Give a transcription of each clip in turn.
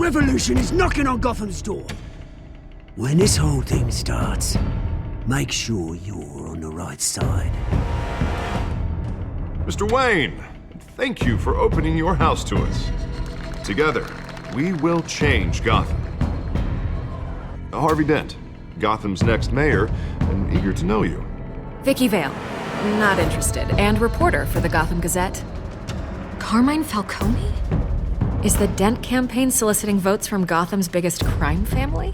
revolution is knocking on Gotham's door. When this whole thing starts, make sure you're on the right side. Mr. Wayne, thank you for opening your house to us. Together, we will change Gotham. Harvey Dent, Gotham's next mayor, and eager to know you. Vicky Vale, not interested, and reporter for the Gotham Gazette. Carmine Falcone? Is the Dent campaign soliciting votes from Gotham's biggest crime family?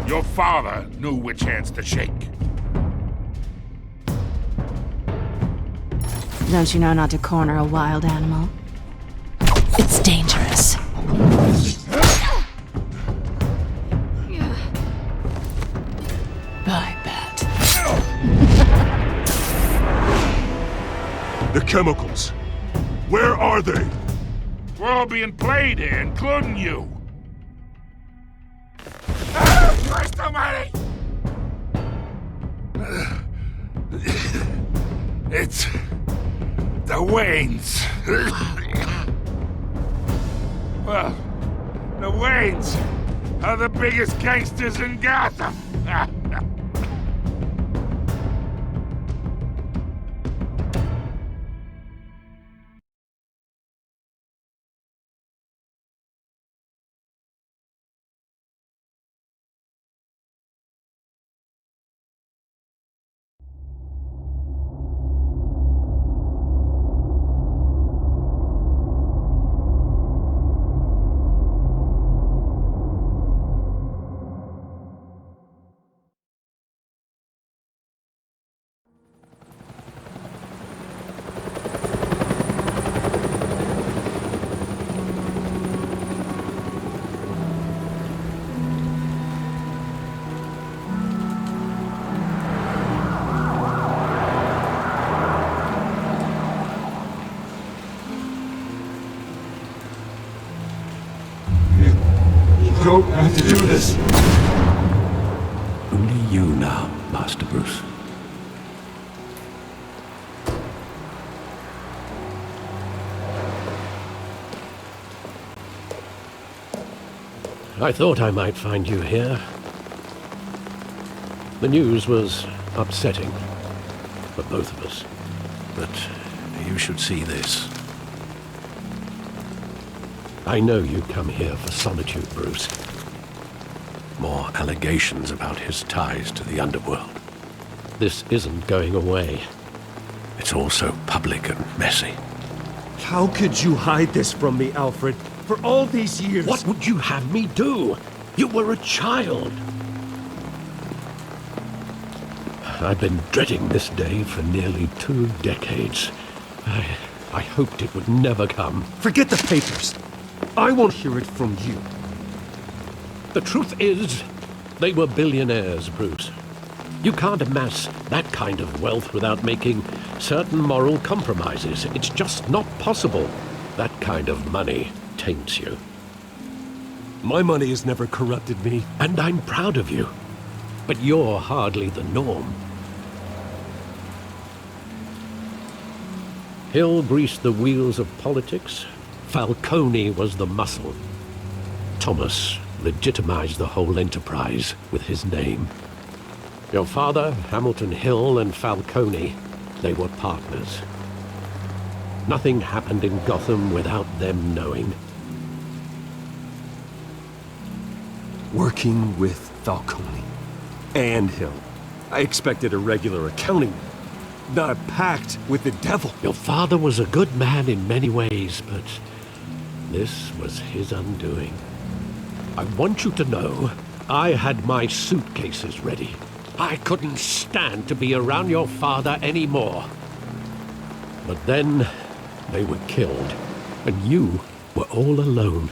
Your father knew which hands to shake. Don't you know not to corner a wild animal? It's dangerous. I bet. The chemicals. Where are they? We're all being played here, including you. Christ almighty! It's the Waynes. Well, the Waynes are the biggest gangsters in Gotham. Don't have to do this. Only you now, Master Bruce. I thought I might find you here. The news was upsetting for both of us. But you should see this. I know you come here for solitude, Bruce. More allegations about his ties to the underworld. This isn't going away. It's all so public and messy. How could you hide this from me, Alfred? For all these years... What would you have me do? You were a child. I've been dreading this day for nearly 2 decades. I hoped it would never come. Forget the papers. I won't hear it from you. The truth is, they were billionaires, Bruce. You can't amass that kind of wealth without making certain moral compromises. It's just not possible. That kind of money taints you. My money has never corrupted me. And I'm proud of you. But you're hardly the norm. Hill greased the wheels of politics. Falcone was the muscle. Thomas legitimized the whole enterprise with his name. Your father, Hamilton Hill, and Falcone, they were partners. Nothing happened in Gotham without them knowing. Working with Falcone and Hill. I expected a regular accounting, not a pact with the devil. Your father was a good man in many ways, but this was his undoing. I want you to know, I had my suitcases ready. I couldn't stand to be around your father anymore. But then, they were killed, and you were all alone.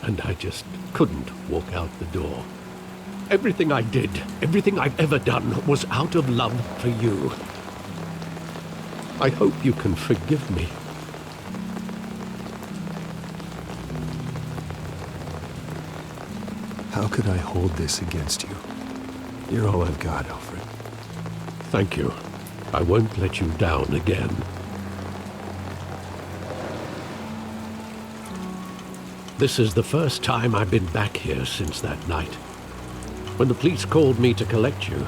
And I just couldn't walk out the door. Everything I did, everything I've ever done, was out of love for you. I hope you can forgive me. How could I hold this against you? You're all I've got, Alfred. Thank you. I won't let you down again. This is the first time I've been back here since that night. When the police called me to collect you,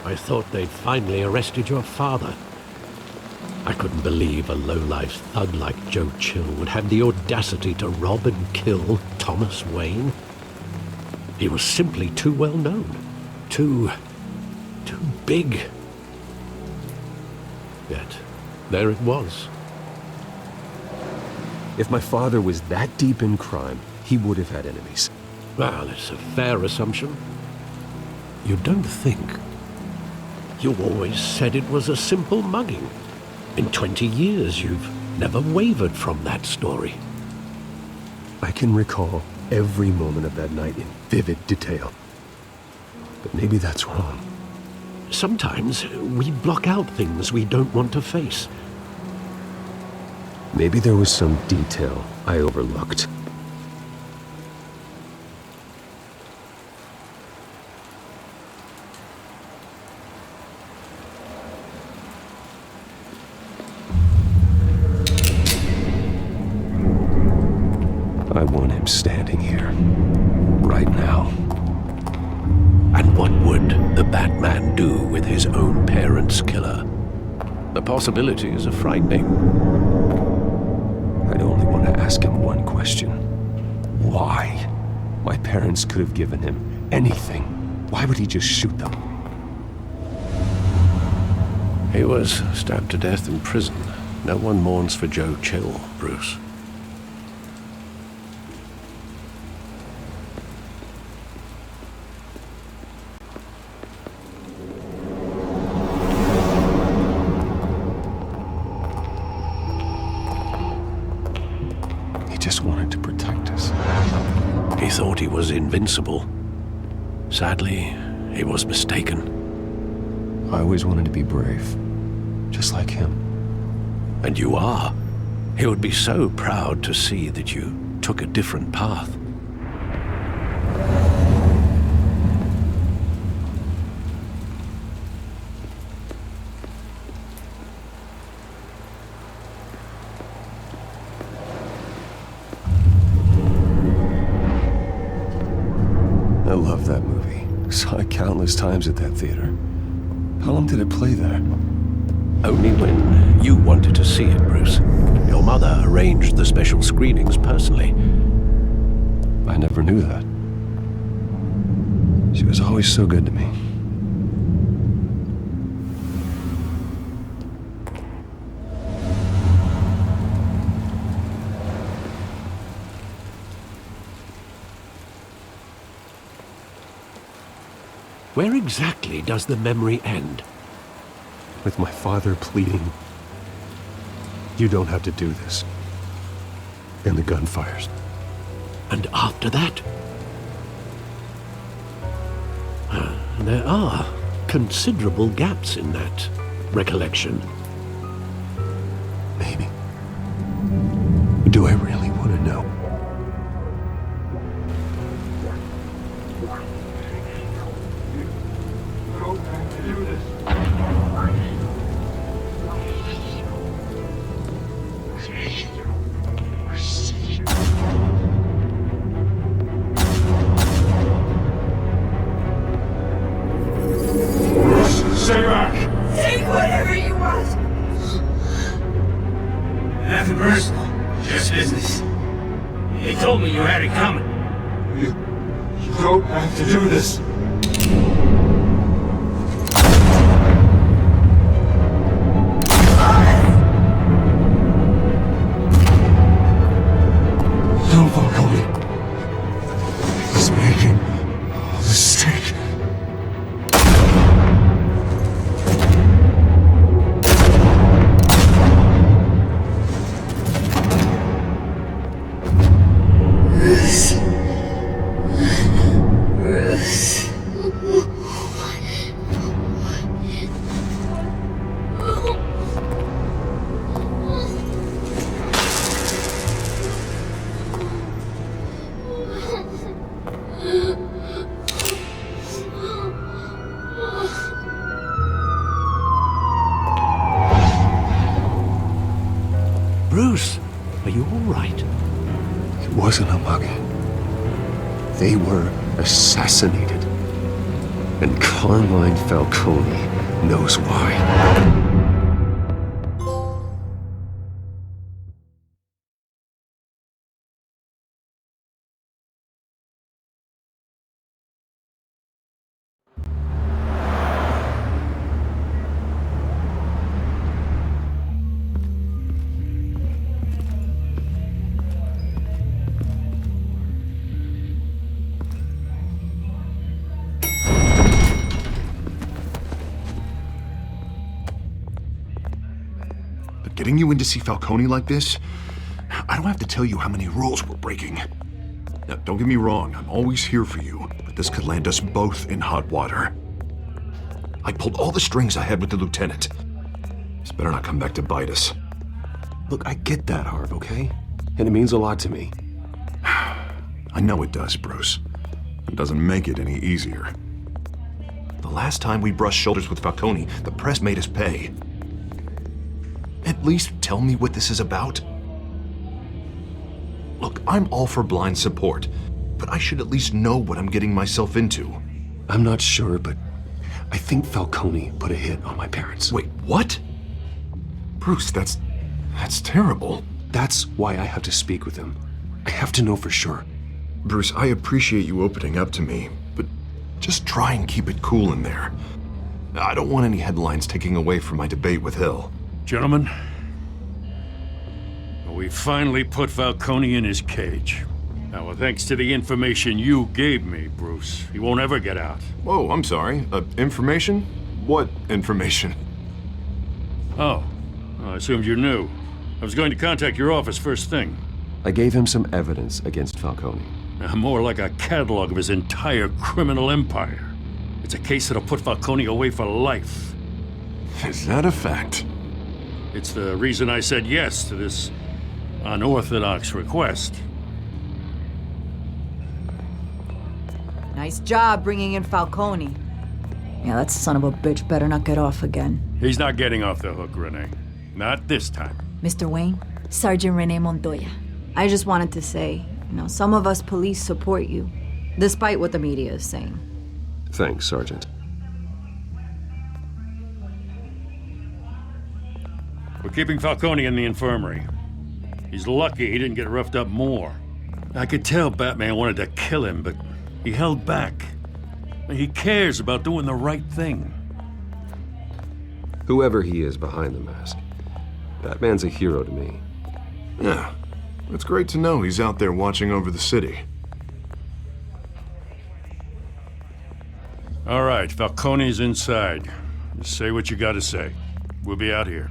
I thought they'd finally arrested your father. I couldn't believe a low-life thug like Joe Chill would have the audacity to rob and kill Thomas Wayne. He was simply too well known. Too big. Yet, there it was. If my father was that deep in crime, he would have had enemies. Well, it's a fair assumption. You don't think? You always said it was a simple mugging. In 20 years, you've never wavered from that story. I can recall every moment of that night in vivid detail. But maybe that's wrong. Sometimes we block out things we don't want to face. Maybe there was some detail I overlooked. I want him standing here, right now. And what would the Batman do with his own parents' killer? The possibilities are frightening. I'd only want to ask him one question. Why? My parents could have given him anything. Why would he just shoot them? He was stabbed to death in prison. No one mourns for Joe Chill, Bruce. Just wanted to protect us. He thought he was invincible. Sadly, he was mistaken. I always wanted to be brave, just like him. And you are. He would be so proud to see that you took a different path. I love that movie. Saw it countless times at that theater. How long did it play there? Only when you wanted to see it, Bruce. Your mother arranged the special screenings personally. I never knew that. She was always so good to me. Where exactly does the memory end? With my father pleading, "You don't have to do this." And the gun fires. And after that? There are considerable gaps in that recollection. Maybe. Do I really want to know? Stay back! Take whatever you want! Nothing personal, just business. They told me you had it coming. You don't have to do this. Don't follow me. He's making a mistake. Bruce, are you all right? He It wasn't a mugger. They were assassinated. And Carmine Falcone knows why. Getting you in to see Falcone like this? I don't have to tell you how many rules we're breaking. Now, don't get me wrong, I'm always here for you, but this could land us both in hot water. I pulled all the strings I had with the lieutenant. This better not come back to bite us. Look, I get that, Harv, okay? And it means a lot to me. I know it does, Bruce. It doesn't make it any easier. The last time we brushed shoulders with Falcone, the press made us pay. At least tell me what this is about. Look, I'm all for blind support, but I should at least know what I'm getting myself into. I'm not sure, but I think Falcone put a hit on my parents. Wait, what? Bruce, that's terrible. That's why I have to speak with him. I have to know for sure. Bruce, I appreciate you opening up to me, but just try and keep it cool in there. I don't want any headlines taking away from my debate with Hill. Gentlemen, we finally put Falcone in his cage. Now, thanks to the information you gave me, Bruce, he won't ever get out. Whoa, I'm sorry. Information? What information? Oh, I assumed you knew. I was going to contact your office first thing. I gave him some evidence against Falcone. More like a catalog of his entire criminal empire. It's a case that'll put Falcone away for life. Is that a fact? It's the reason I said yes to this unorthodox request. Nice job bringing in Falcone. Yeah, that son of a bitch better not get off again. He's not getting off the hook, Renee. Not this time. Mr. Wayne, Sergeant Renee Montoya. I just wanted to say, some of us police support you, despite what the media is saying. Thanks, Sergeant. We're keeping Falcone in the infirmary. He's lucky he didn't get roughed up more. I could tell Batman wanted to kill him, but he held back. He cares about doing the right thing. Whoever he is behind the mask, Batman's a hero to me. Yeah, it's great to know he's out there watching over the city. All right, Falcone's inside. Just say what you gotta say. We'll be out here.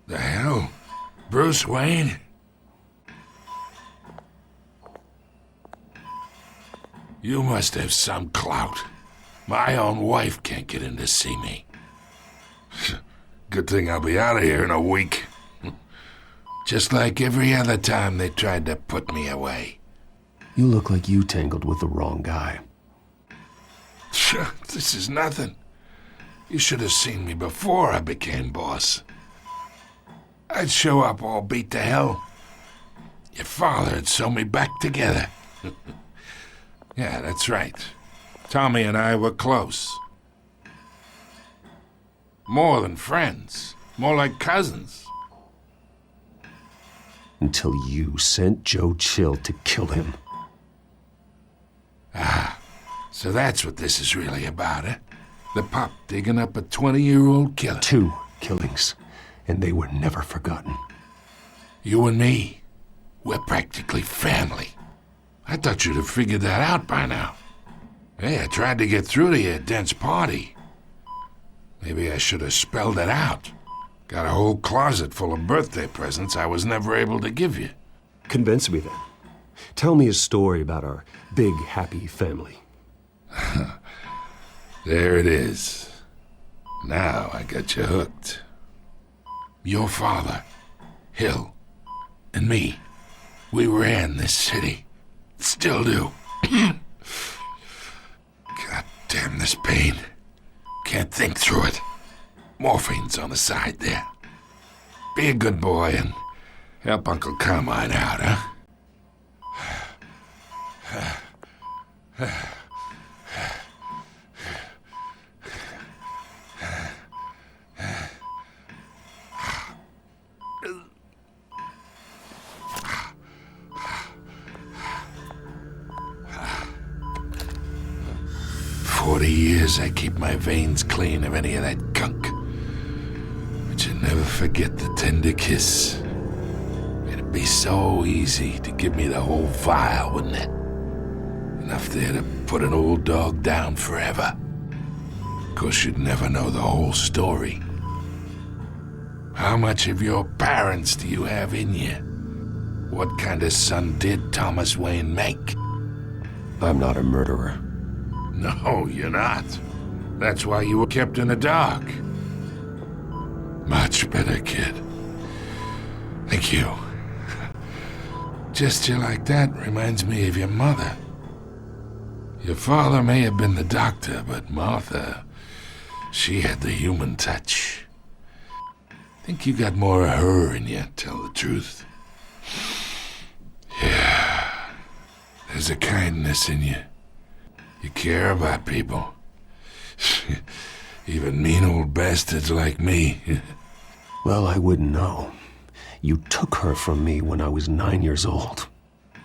The hell? Bruce Wayne? You must have some clout. My own wife can't get in to see me. Good thing I'll be out of here in a week. Just like every other time they tried to put me away. You look like you tangled with the wrong guy. This is nothing. You should have seen me before I became boss. I'd show up all beat to hell. Your father'd sew me back together. Yeah, that's right. Tommy and I were close. More than friends. More like cousins. Until you sent Joe Chill to kill him. Ah, so that's what this is really about, eh? The pup digging up a 20-year-old killer. 2 killings. And they were never forgotten. You and me, we're practically family. I thought you'd have figured that out by now. Hey, I tried to get through to your dense party. Maybe I should have spelled it out. Got a whole closet full of birthday presents I was never able to give you. Convince me then. Tell me a story about our big, happy family. There it is. Now I got you hooked. Your father, Hill, and me, we ran this city. Still do. God damn this pain. Can't think through it. Morphine's on the side there. Be a good boy and help Uncle Carmine out, huh? 40 years I keep my veins clean of any of that gunk. But you never forget the tender kiss. It'd be so easy to give me the whole vial, wouldn't it? Enough there to put an old dog down forever. Of course, you'd never know the whole story. How much of your parents do you have in you? What kind of son did Thomas Wayne make? I'm not a murderer. No, you're not. That's why you were kept in the dark. Much better, kid. Thank you. Gesture like that reminds me of your mother. Your father may have been the doctor, but Martha, she had the human touch. Think you got more of her in you, tell the truth. Yeah. There's a kindness in you. You care about people. Even mean old bastards like me. Well, I wouldn't know. You took her from me when I was 9 years old.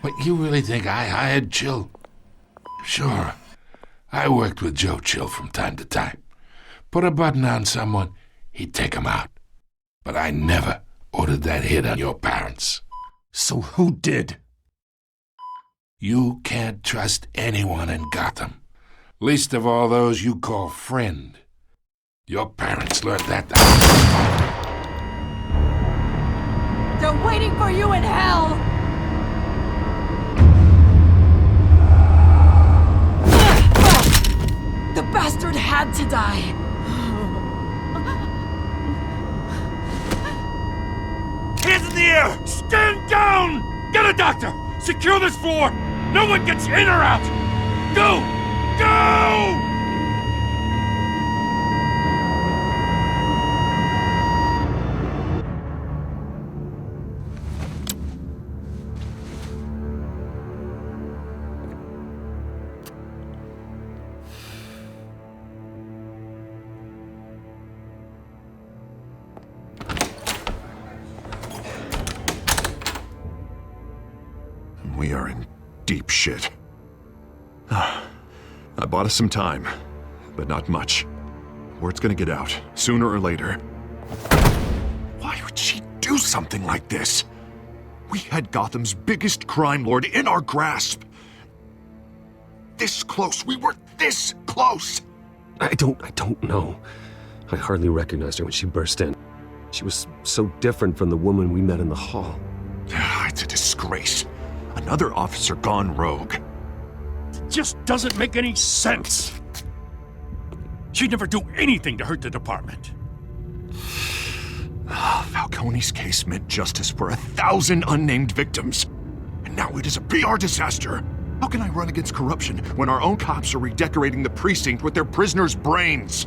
What, you really think I hired Chill? Sure. I worked with Joe Chill from time to time. Put a button on someone, he'd take him out. But I never ordered that hit on your parents. So who did? You can't trust anyone in Gotham. Least of all those you call friend. Your parents learned that. They're waiting for you in hell! The bastard had to die. Hands in the air! Stand down! Get a doctor! Secure this floor! No one gets in or out! Go! Go! We are in deep shit. I bought us some time, but not much. Word's gonna get out, sooner or later. Why would she do something like this? We had Gotham's biggest crime lord in our grasp. This close, we were this close! I don't know. I hardly recognized her when she burst in. She was so different from the woman we met in the hall. It's a disgrace. Another officer gone rogue. It just doesn't make any sense. She'd never do anything to hurt the department. Falcone's case meant justice for 1,000 unnamed victims. And now it is a PR disaster. How can I run against corruption when our own cops are redecorating the precinct with their prisoners' brains?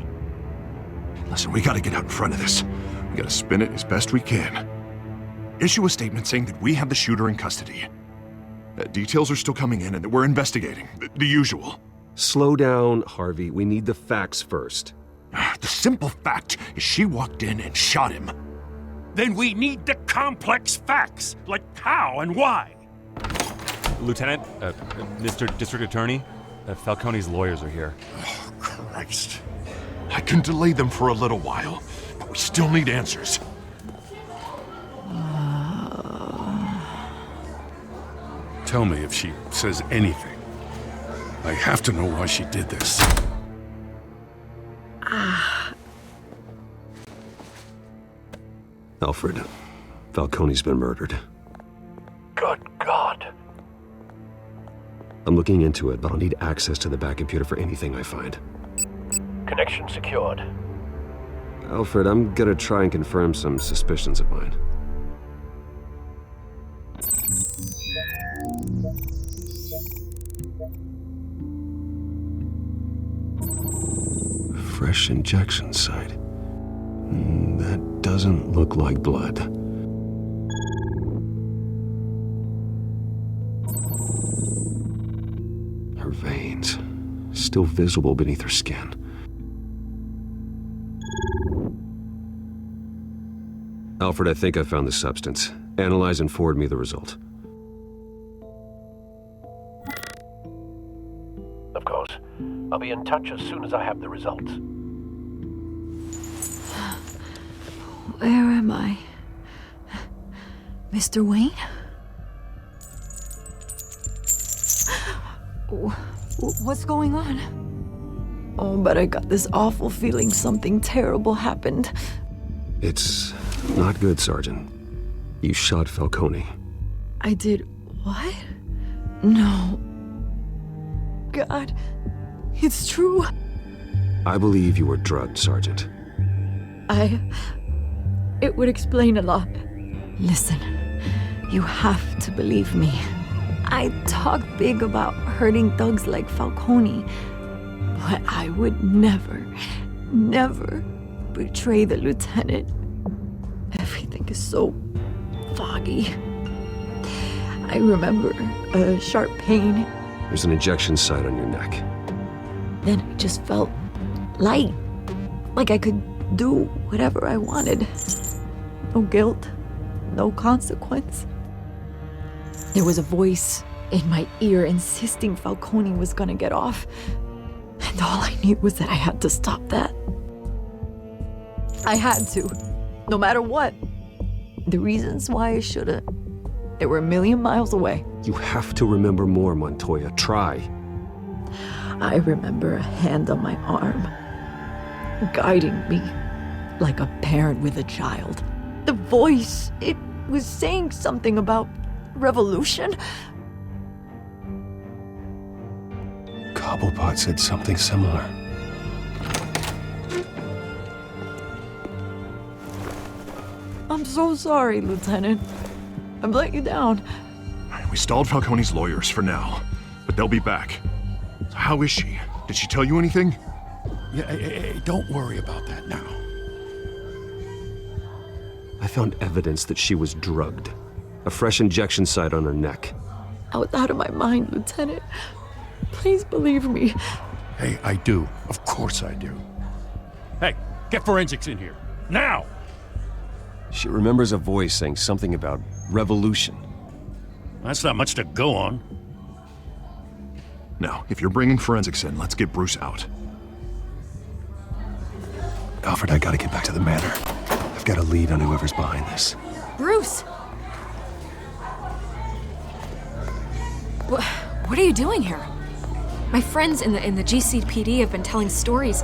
Listen, we gotta get out in front of this. We gotta spin it as best we can. Issue a statement saying that we have the shooter in custody. Details are still coming in and that we're investigating. The usual. Slow down, Harvey. We need the facts first. The simple fact is she walked in and shot him. Then we need the complex facts, like how and why. Lieutenant, Mr. District Attorney, Falcone's lawyers are here. Oh, Christ. I can delay them for a little while, but we still need answers. Tell me if she says anything. I have to know why she did this. Alfred, Falcone's been murdered. Good God. I'm looking into it, but I'll need access to the back computer for anything I find. Connection secured. Alfred, I'm gonna try and confirm some suspicions of mine. Fresh injection site. That doesn't look like blood. Her veins, still visible beneath her skin. Alfred, I think I found the substance. Analyze and forward me the result. Of course. I'll be in touch as soon as I have the results. Where am I? Mr. Wayne? What's going on? Oh, but I got this awful feeling something terrible happened. It's not good, Sergeant. You shot Falcone. I did what? No. God, it's true. I believe you were drugged, Sergeant. It would explain a lot. Listen, you have to believe me. I talk big about hurting thugs like Falcone, but I would never betray the lieutenant. Everything is so foggy. I remember a sharp pain. There's an injection site on your neck. Then I just felt light, like I could do whatever I wanted. No guilt, no consequence. There was a voice in my ear insisting Falcone was gonna get off. And all I knew was that I had to stop that. I had to, no matter what. The reasons why I shouldn't, they were a million miles away. You have to remember more, Montoya. Try. I remember a hand on my arm, guiding me like a parent with a child. The voice, it was saying something about revolution. Cobblepot said something similar. I'm so sorry, Lieutenant. I've let you down. We stalled Falcone's lawyers for now, but they'll be back. So how is she? Did she tell you anything? Yeah, hey, don't worry about that now. I found evidence that she was drugged. A fresh injection site on her neck. I was out of my mind, Lieutenant. Please believe me. Hey, I do. Of course I do. Hey, get forensics in here. Now! She remembers a voice saying something about revolution. That's not much to go on. Now, if you're bringing forensics in, let's get Bruce out. Alfred, I gotta get back to the manor. I've got a lead on whoever's behind this. Bruce! What are you doing here? My friends in the GCPD have been telling stories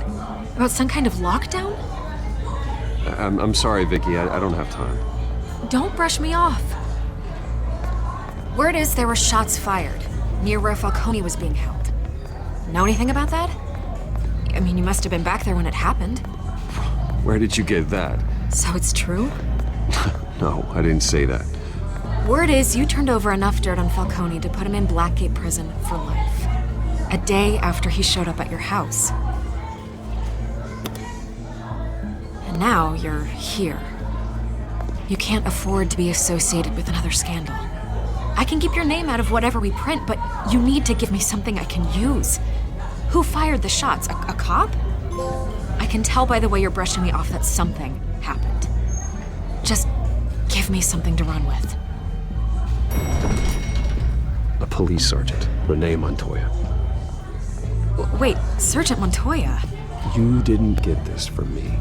about some kind of lockdown? I'm sorry, Vicky. I don't have time. Don't brush me off. Word is there were shots fired near where Falcone was being held. Know anything about that? I mean, you must have been back there when it happened. Where did you get that? So it's true? No, I didn't say that. Word is you turned over enough dirt on Falcone to put him in Blackgate Prison for life. A day after he showed up at your house. And now you're here. You can't afford to be associated with another scandal. I can keep your name out of whatever we print, but you need to give me something I can use. Who fired the shots? A cop? I can tell by the way you're brushing me off that something happened. Just give me something to run with. A police sergeant, Renee Montoya. Wait, Sergeant Montoya? You didn't get this from me.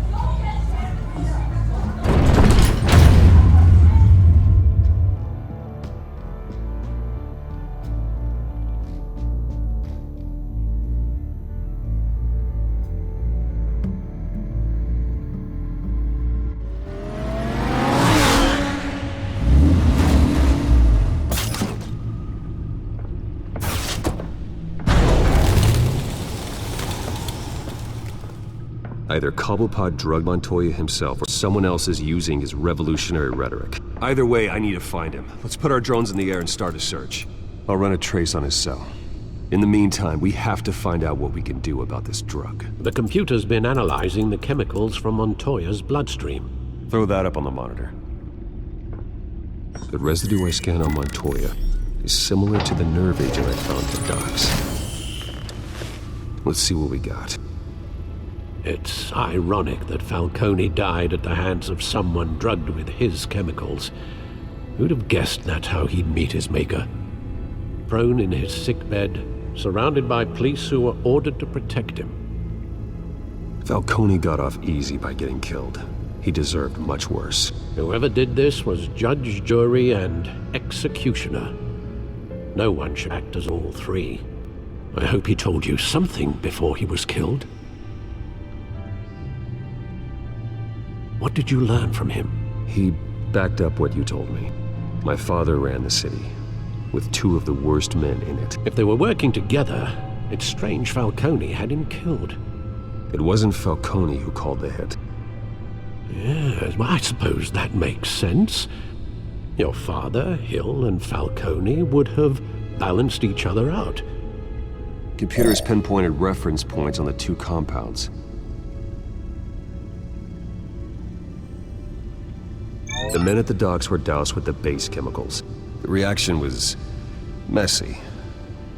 Either Cobblepot drugged Montoya himself, or someone else is using his revolutionary rhetoric. Either way, I need to find him. Let's put our drones in the air and start a search. I'll run a trace on his cell. In the meantime, we have to find out what we can do about this drug. The computer's been analyzing the chemicals from Montoya's bloodstream. Throw that up on the monitor. The residue I scan on Montoya is similar to the nerve agent I found at the docks. Let's see what we got. It's ironic that Falcone died at the hands of someone drugged with his chemicals. Who'd have guessed that's how he'd meet his maker? Prone in his sickbed, surrounded by police who were ordered to protect him. Falcone got off easy by getting killed. He deserved much worse. Whoever did this was judge, jury, and executioner. No one should act as all three. I hope he told you something before he was killed. What did you learn from him? He backed up what you told me. My father ran the city, with two of the worst men in it. If they were working together, it's strange Falcone had him killed. It wasn't Falcone who called the hit. Yes, well, I suppose that makes sense. Your father, Hill, and Falcone would have balanced each other out. Computers pinpointed reference points on the two compounds. The men at the docks were doused with the base chemicals. The reaction was messy.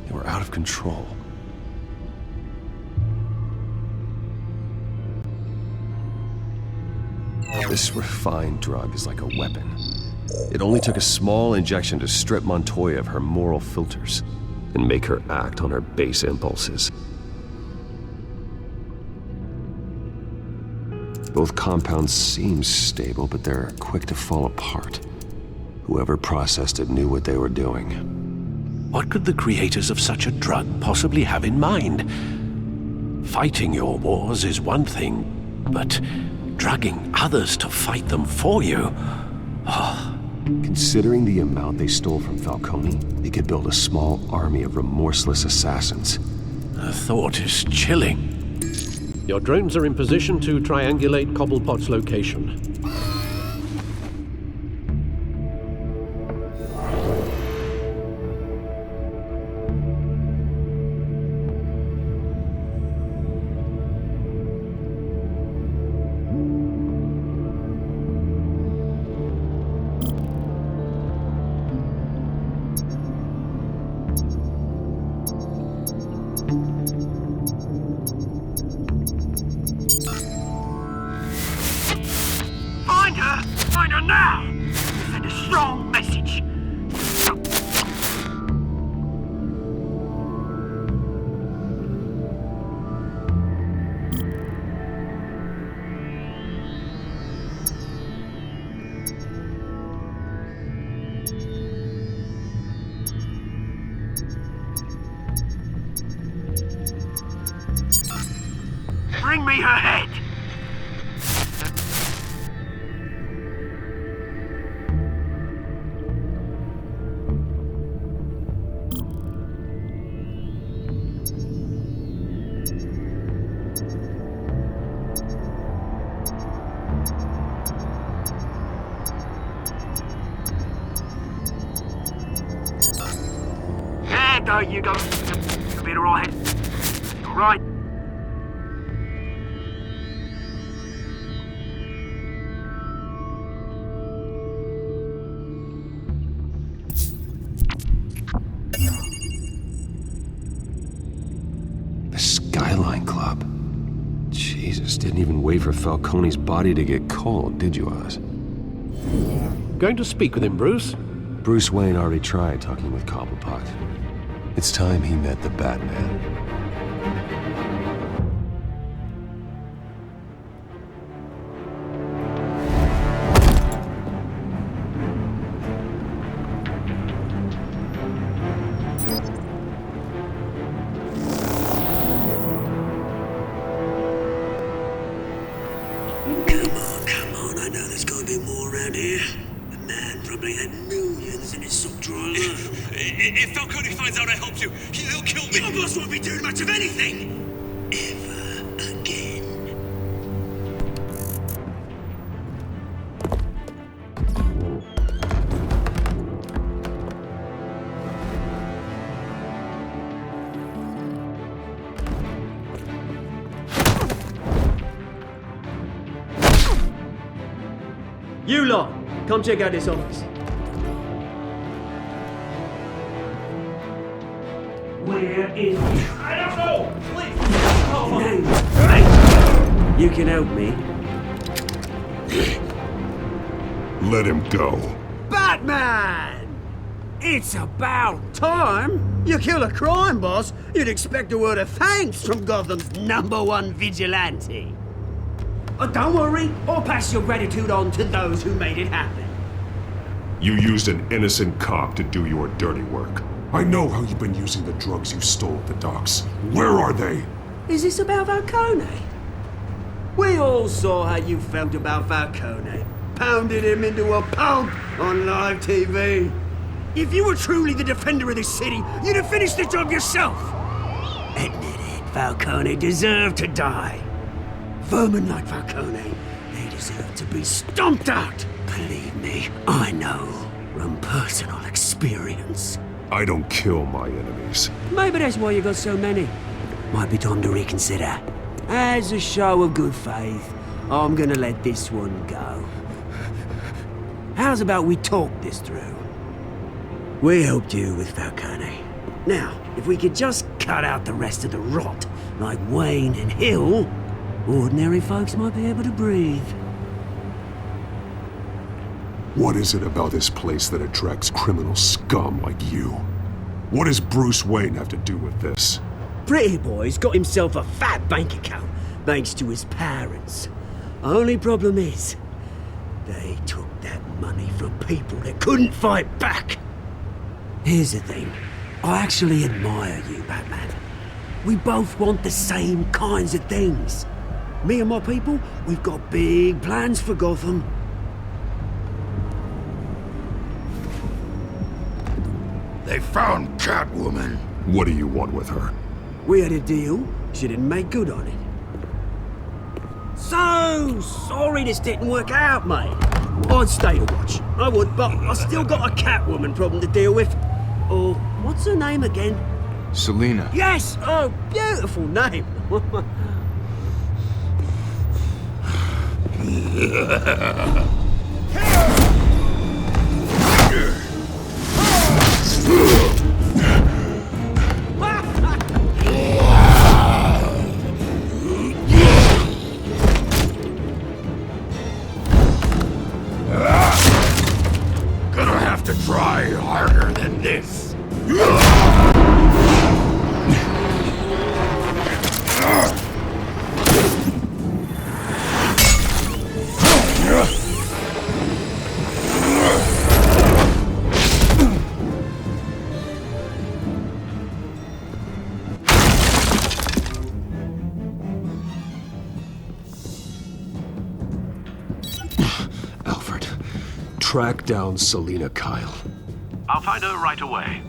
They were out of control. This refined drug is like a weapon. It only took a small injection to strip Montoya of her moral filters and make her act on her base impulses. Both compounds seem stable, but they're quick to fall apart. Whoever processed it knew what they were doing. What could the creators of such a drug possibly have in mind? Fighting your wars is one thing, but drugging others to fight them for you? Oh. Considering the amount they stole from Falcone, they could build a small army of remorseless assassins. The thought is chilling. Your drones are in position to triangulate Cobblepot's location. Find her now! Send a strong message. Bring me her head! There you go. You'll be all right. All right. The Skyline Club. Jesus, didn't even wait for Falcone's body to get cold, did you, Oz? Going to speak with him, Bruce? Bruce Wayne already tried talking with Cobblepot. It's time he met the Batman. Come on, I know there's gonna be more around here. The man probably had millions in his sock drawer alone. If Falcone finds out I helped you, he'll kill me. Your boss won't be doing much of anything! Ever again. You lot, come check out this office. Where is... I don't know! Please! You can help me. Let him go. Batman! It's about time! You kill a crime boss, you'd expect a word of thanks from Gotham's #1 vigilante. But don't worry, I'll pass your gratitude on to those who made it happen. You used an innocent cop to do your dirty work. I know how you've been using the drugs you stole at the docks. Where are they? Is this about Falcone? We all saw how you felt about Falcone. Pounded him into a pulp on live TV. If you were truly the defender of this city, you'd have finished the job yourself. Admit it, Falcone deserved to die. Vermin like Falcone, they deserve to be stomped out. Believe me, I know from personal experience. I don't kill my enemies. Maybe that's why you got so many. Might be time to reconsider. As a show of good faith, I'm gonna let this one go. How's about we talk this through? We helped you with Falcone. Now, if we could just cut out the rest of the rot, like Wayne and Hill, ordinary folks might be able to breathe. What is it about this place that attracts criminal scum like you? What does Bruce Wayne have to do with this? Pretty Boy's got himself a fat bank account, thanks to his parents. Only problem is, they took that money from people that couldn't fight back. Here's the thing. I actually admire you, Batman. We both want the same kinds of things. Me and my people, we've got big plans for Gotham. They found Catwoman. What do you want with her? We had a deal. She didn't make good on it. So sorry this didn't work out, mate. I'd stay to watch. I would, but I still got a Catwoman problem to deal with. Oh, what's her name again? Selina. Yes! Oh, beautiful name. Gonna have to try harder than this. Alfred, track down Selina Kyle. I'll find her right away.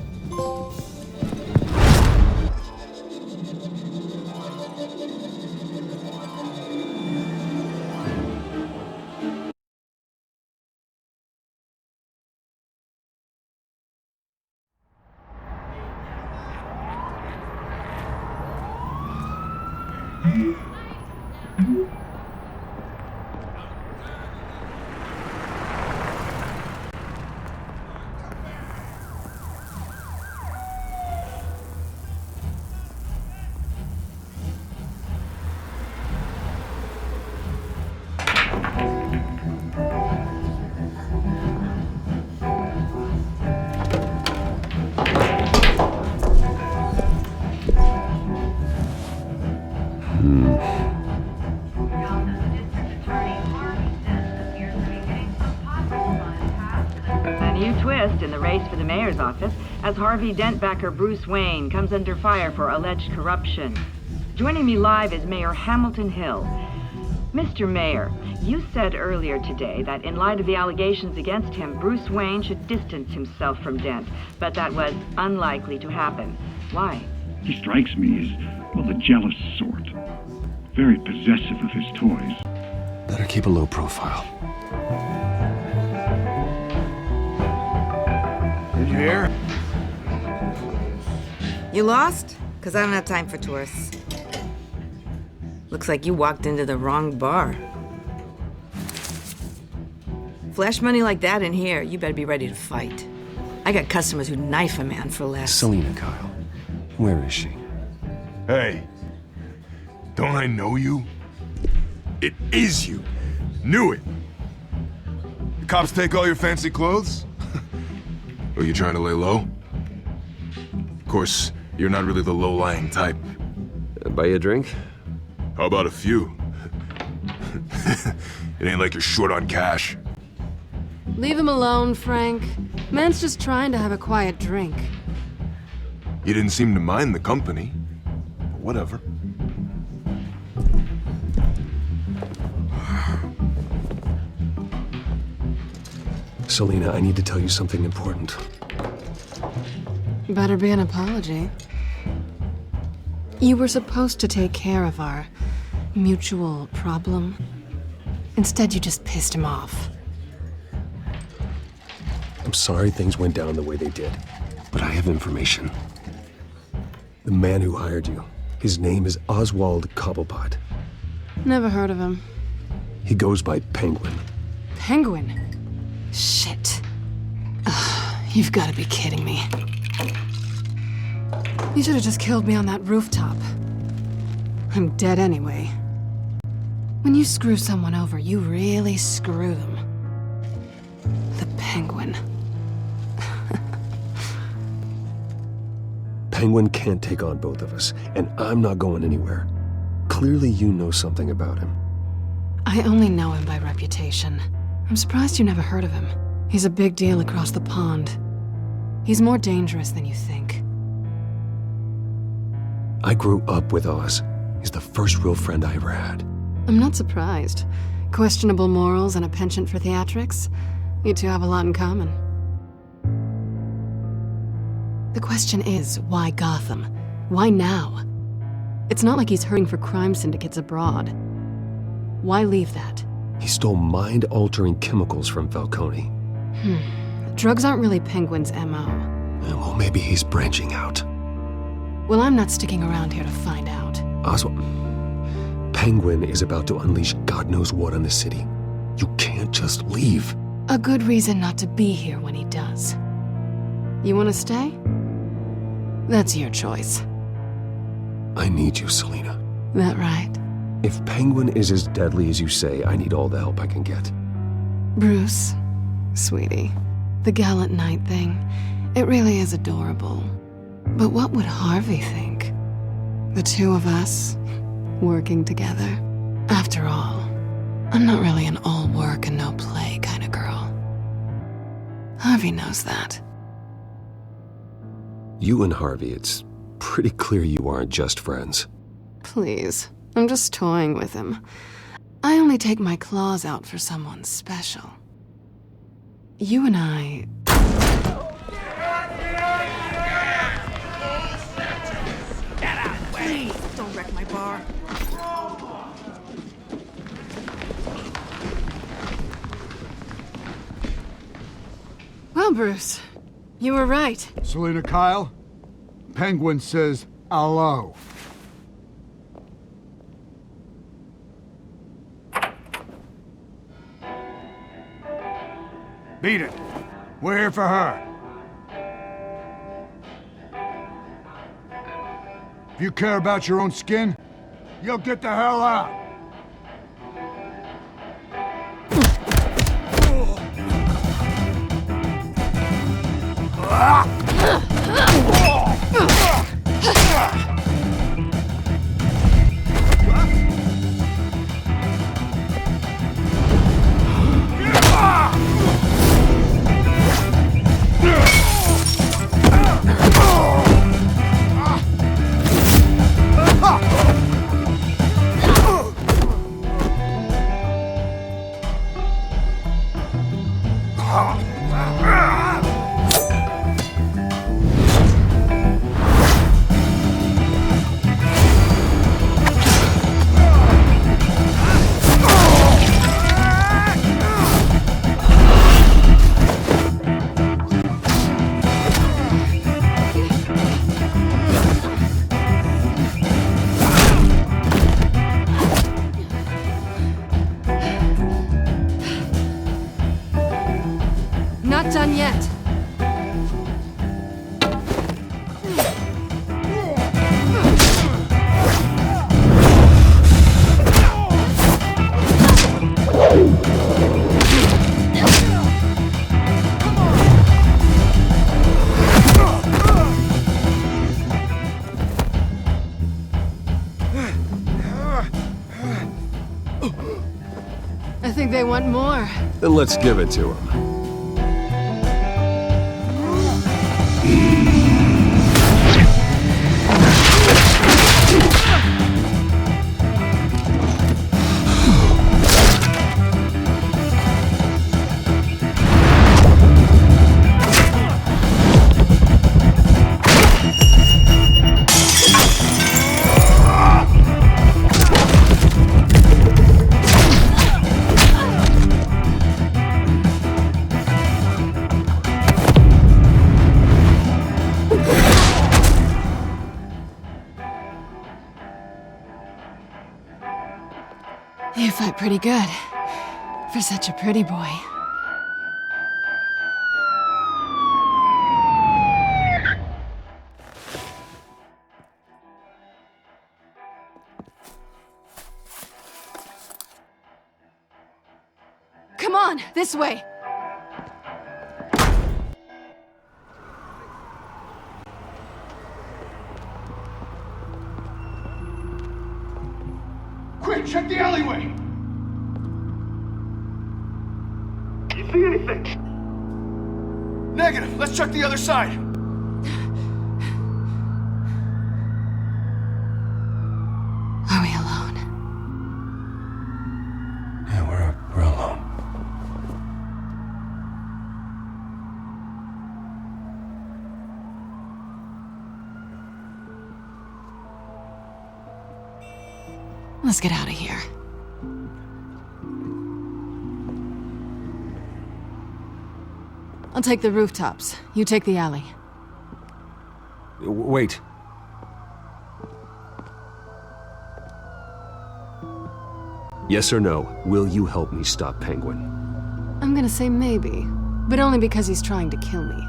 Twist in the race for the mayor's office as Harvey Dent-backer Bruce Wayne comes under fire for alleged corruption. Joining me live is Mayor Hamilton Hill. Mr. Mayor, you said earlier today that in light of the allegations against him, Bruce Wayne should distance himself from Dent, but that was unlikely to happen. Why? He strikes me as, well, the jealous sort. Very possessive of his toys. Better keep a low profile. Did you hear? You lost? Because I don't have time for tourists. Looks like you walked into the wrong bar. Flash money like that in here, you better be ready to fight. I got customers who knife a man for less. Selina, Kyle. Where is she? Hey, don't I know you? It is you. Knew it. The cops take all your fancy clothes? Are you trying to lay low? Of course, you're not really the low-lying type. Buy you a drink? How about a few? It ain't like you're short on cash. Leave him alone, Frank. Man's just trying to have a quiet drink. You didn't seem to mind the company. But whatever. Selina, I need to tell you something important. Better be an apology. You were supposed to take care of our mutual problem. Instead, you just pissed him off. I'm sorry things went down the way they did, but I have information. The man who hired you, his name is Oswald Cobblepot. Never heard of him. He goes by Penguin. Penguin? Shit. Ugh, you've got to be kidding me. You should have just killed me on that rooftop. I'm dead anyway. When you screw someone over, you really screw them. The Penguin. Penguin can't take on both of us, and I'm not going anywhere. Clearly you know something about him. I only know him by reputation. I'm surprised you never heard of him. He's a big deal across the pond. He's more dangerous than you think. I grew up with Oz. He's the first real friend I ever had. I'm not surprised. Questionable morals and a penchant for theatrics? You two have a lot in common. The question is, why Gotham? Why now? It's not like he's hurting for crime syndicates abroad. Why leave that? He stole mind-altering chemicals from Falcone. Drugs aren't really Penguin's MO. Well, maybe he's branching out. Well, I'm not sticking around here to find out. Oswald, Penguin is about to unleash God knows what on the city. You can't just leave. A good reason not to be here when he does. You want to stay? That's your choice. I need you, Selina. That right? If Penguin is as deadly as you say, I need all the help I can get. Bruce, sweetie, the gallant knight thing, it really is adorable. But what would Harvey think? The two of us, working together. After all, I'm not really an all work and no play kind of girl. Harvey knows that. You and Harvey, it's pretty clear you aren't just friends. Please, I'm just toying with him. I only take my claws out for someone special. You and I... Please, don't wreck my bar. Well, Bruce, you were right. Selina, Kyle, Penguin says hello. Beat it. We're here for her. If you care about your own skin, you'll get the hell out. Dent. I think they want more. Then let's give it to him. You fight pretty good. For such a pretty boy. Come on, this way! Quick, check the alleyway! You see anything? Negative. Let's check the other side. Are we alone? Yeah, we're alone. Let's get out of here. I'll take the rooftops. You take the alley. Wait. Yes or no, will you help me stop Penguin? I'm gonna say maybe, but only because he's trying to kill me.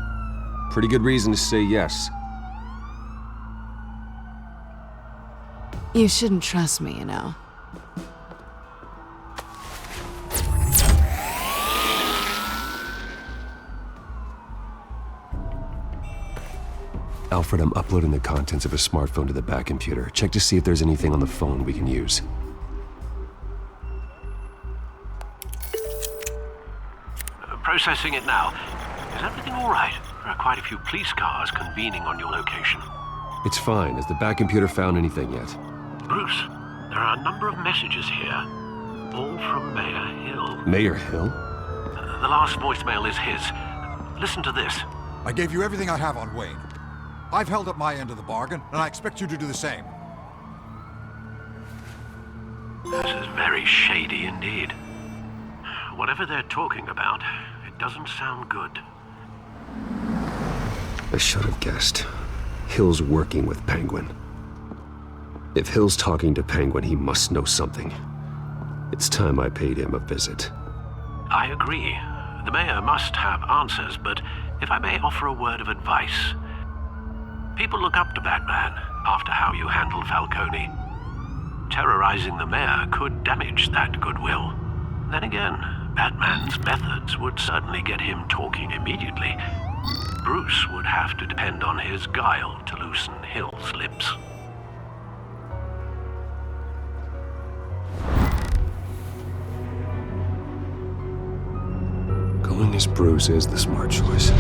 Pretty good reason to say yes. You shouldn't trust me, you know. Alfred, I'm uploading the contents of a smartphone to the back computer. Check to see if there's anything on the phone we can use. Processing it now. Is everything all right? There are quite a few police cars convening on your location. It's fine. Has the back computer found anything yet? Bruce, there are a number of messages here. All from Mayor Hill. Mayor Hill? The last voicemail is his. Listen to this. I gave you everything I have on Wayne. I've held up my end of the bargain, and I expect you to do the same. This is very shady indeed. Whatever they're talking about, it doesn't sound good. I should have guessed. Hill's working with Penguin. If Hill's talking to Penguin, he must know something. It's time I paid him a visit. I agree. The mayor must have answers, but if I may offer a word of advice. People look up to Batman after how you handled Falcone. Terrorizing the mayor could damage that goodwill. Then again, Batman's methods would certainly get him talking immediately. Bruce would have to depend on his guile to loosen Hill's lips. Going as Bruce is the smart choice.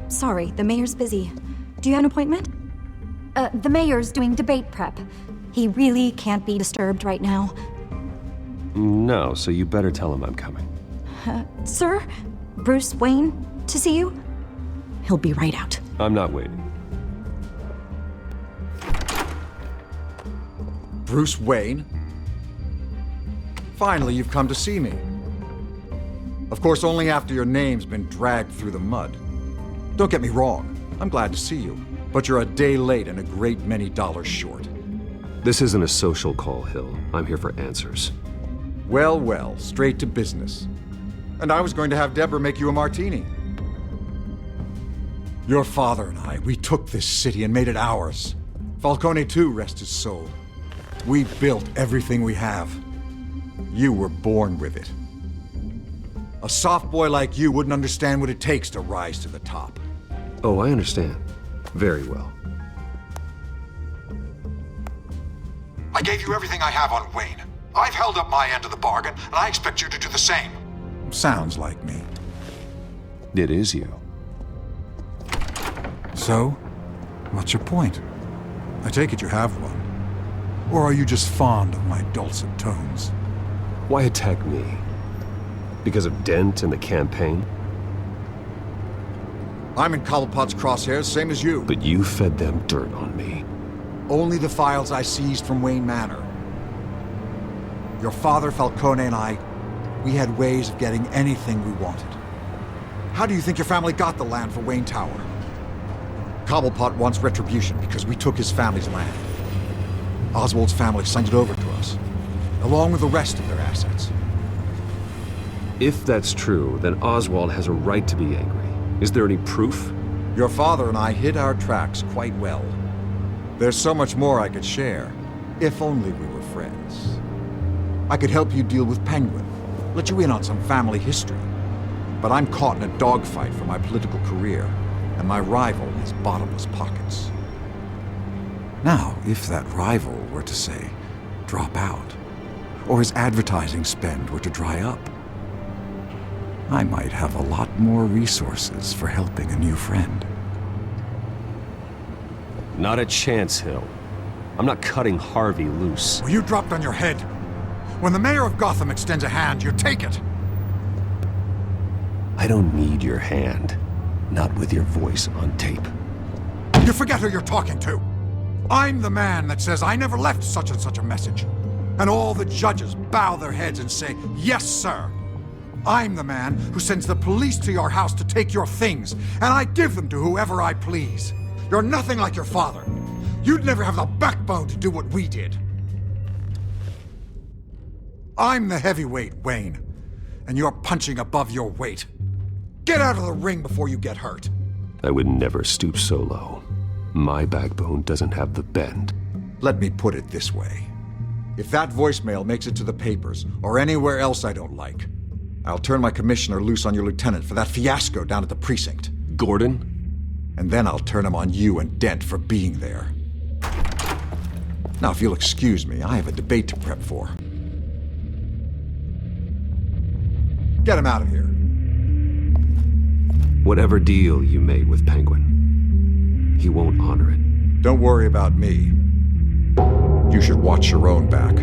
Sorry, the mayor's busy. Do you have an appointment? The mayor's doing debate prep. He really can't be disturbed right now. No, so you better tell him I'm coming. Sir? Bruce Wayne to see you? He'll be right out. I'm not waiting. Bruce Wayne? Finally, you've come to see me. Of course, only after your name's been dragged through the mud. Don't get me wrong, I'm glad to see you, but you're a day late and a great many dollars short. This isn't a social call, Hill. I'm here for answers. Well, well, straight to business. And I was going to have Deborah make you a martini. Your father and I, we took this city and made it ours. Falcone too, rest his soul. We built everything we have. You were born with it. A soft boy like you wouldn't understand what it takes to rise to the top. Oh, I understand. Very well. I gave you everything I have on Wayne. I've held up my end of the bargain, and I expect you to do the same. Sounds like me. It is you. So, what's your point? I take it you have one. Or are you just fond of my dulcet tones? Why attack me? Because of Dent and the campaign? I'm in Cobblepot's crosshairs, same as you. But you fed them dirt on me. Only the files I seized from Wayne Manor. Your father, Falcone, and I, we had ways of getting anything we wanted. How do you think your family got the land for Wayne Tower? Cobblepot wants retribution because we took his family's land. Oswald's family signed it over to us, along with the rest of their assets. If that's true, then Oswald has a right to be angry. Is there any proof? Your father and I hid our tracks quite well. There's so much more I could share, if only we were friends. I could help you deal with Penguin, let you in on some family history. But I'm caught in a dogfight for my political career, and my rival has bottomless pockets. Now, if that rival were to, say, drop out, or his advertising spend were to dry up, I might have a lot more resources for helping a new friend. Not a chance, Hill. I'm not cutting Harvey loose. Well, you dropped on your head. When the mayor of Gotham extends a hand, you take it. I don't need your hand. Not with your voice on tape. You forget who you're talking to. I'm the man that says I never left such and such a message. And all the judges bow their heads and say, yes, sir. I'm the man who sends the police to your house to take your things, and I give them to whoever I please. You're nothing like your father. You'd never have the backbone to do what we did. I'm the heavyweight, Wayne, and you're punching above your weight. Get out of the ring before you get hurt. I would never stoop so low. My backbone doesn't have the bend. Let me put it this way. If that voicemail makes it to the papers, or anywhere else I don't like, I'll turn my commissioner loose on your lieutenant for that fiasco down at the precinct. Gordon? And then I'll turn him on you and Dent for being there. Now, if you'll excuse me, I have a debate to prep for. Get him out of here. Whatever deal you made with Penguin, he won't honor it. Don't worry about me. You should watch your own back.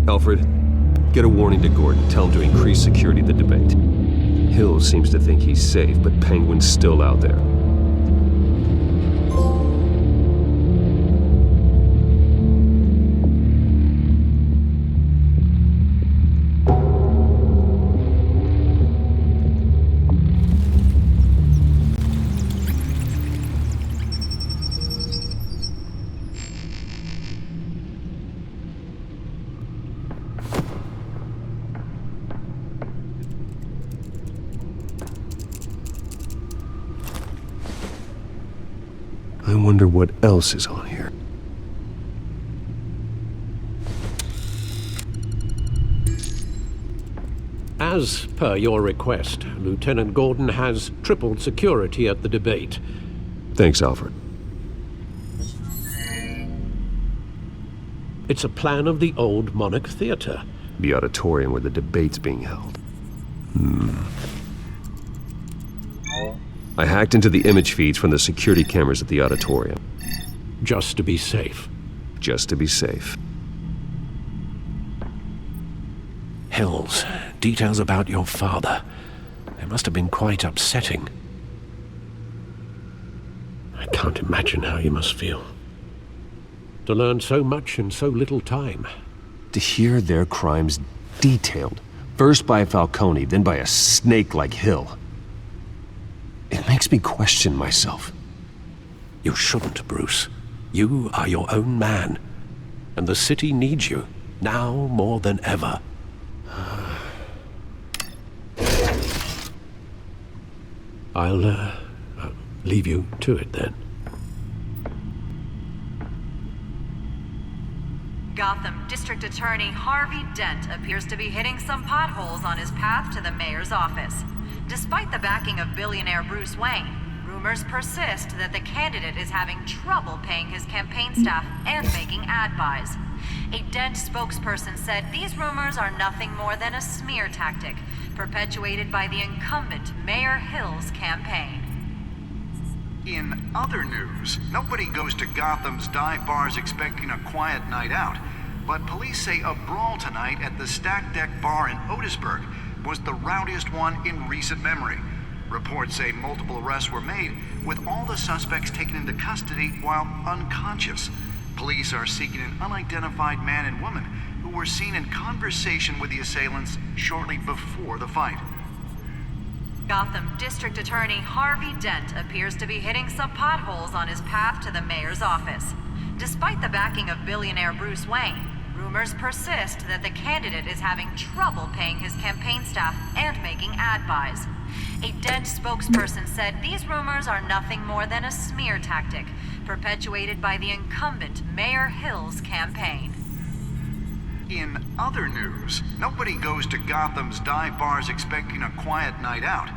Alfred, get a warning to Gordon. Tell him to increase security at the debate. Hill seems to think he's safe, but Penguin's still out there. I wonder what else is on here. As per your request, Lieutenant Gordon has tripled security at the debate. Thanks, Alfred. It's a plan of the old Monarch Theater. The auditorium where the debate's being held. I hacked into the image feeds from the security cameras at the auditorium. Just to be safe. Just to be safe. Hills, details about your father. They must have been quite upsetting. I can't imagine how you must feel. To learn so much in so little time. To hear their crimes detailed, first by Falcone, then by a snake like Hill. It makes me question myself. You shouldn't, Bruce. You are your own man. And the city needs you, now more than ever. I'll leave you to it then. Gotham District Attorney Harvey Dent appears to be hitting some potholes on his path to the mayor's office. Despite the backing of billionaire Bruce Wayne, rumors persist that the candidate is having trouble paying his campaign staff and making ad buys. A Dent spokesperson said these rumors are nothing more than a smear tactic, perpetuated by the incumbent Mayor Hill's campaign. In other news, nobody goes to Gotham's dive bars expecting a quiet night out, but police say a brawl tonight at the Stack Deck Bar in Otisburg was the rowdiest one in recent memory. Reports say multiple arrests were made, with all the suspects taken into custody while unconscious. Police are seeking an unidentified man and woman who were seen in conversation with the assailants shortly before the fight. Gotham District Attorney Harvey Dent appears to be hitting some potholes on his path to the mayor's office. Despite the backing of billionaire Bruce Wayne, rumors persist that the candidate is having trouble paying his campaign staff and making ad buys. A Dent spokesperson said these rumors are nothing more than a smear tactic, perpetuated by the incumbent Mayor Hill's campaign. In other news, nobody goes to Gotham's dive bars expecting a quiet night out,